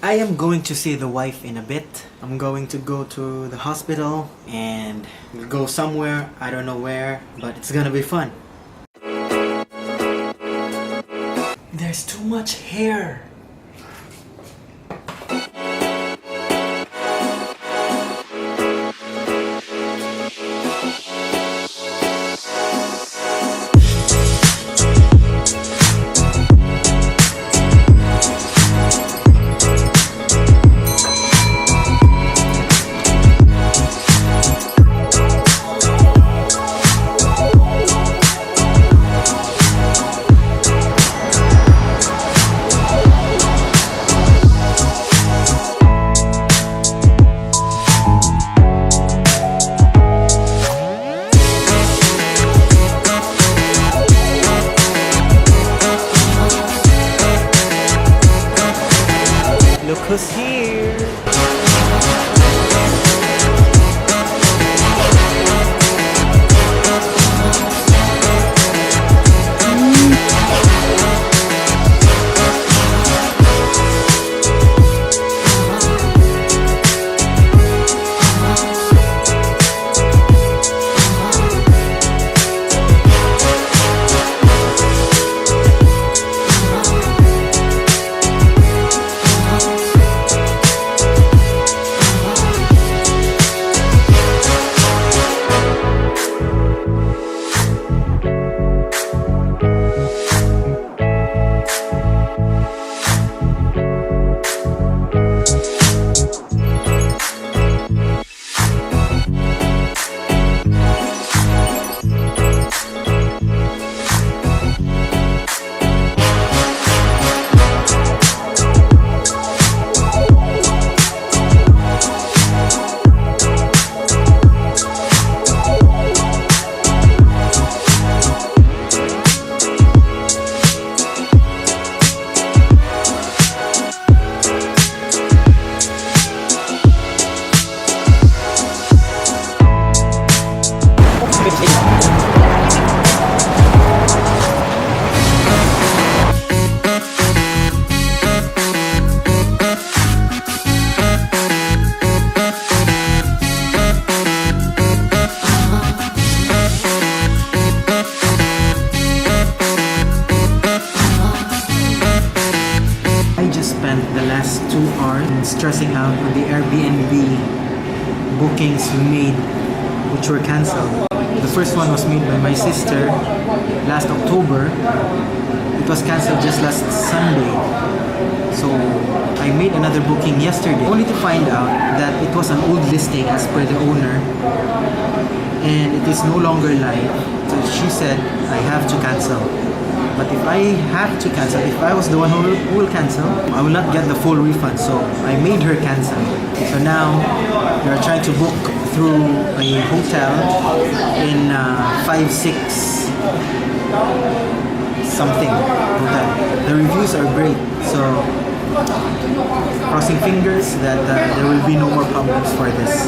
I am going to see the wife in a bit. I'm going to go to the hospital and we'll go somewhere, I don't know where, but it's gonna be fun. There's too much hair. Look who's here! Spent the last 2 hours stressing out on the Airbnb bookings we made, which were cancelled. The first one was made by my sister last October. It was cancelled just last Sunday. So I made another booking yesterday, only to find out that it was an old listing as per the owner and it is no longer live. So she said I have to cancel. But if I have to cancel, if I was the one who will cancel, I will not get the full refund. So I made her cancel. So now we are trying to book through a hotel in 56 something hotel. The reviews are great. So crossing fingers that there will be no more problems for this.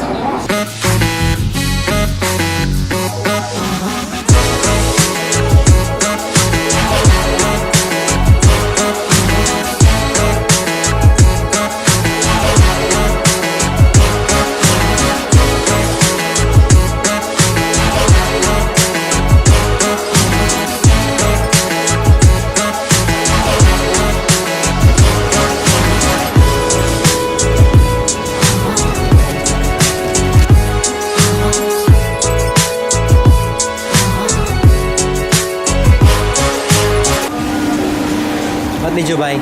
What did you buy?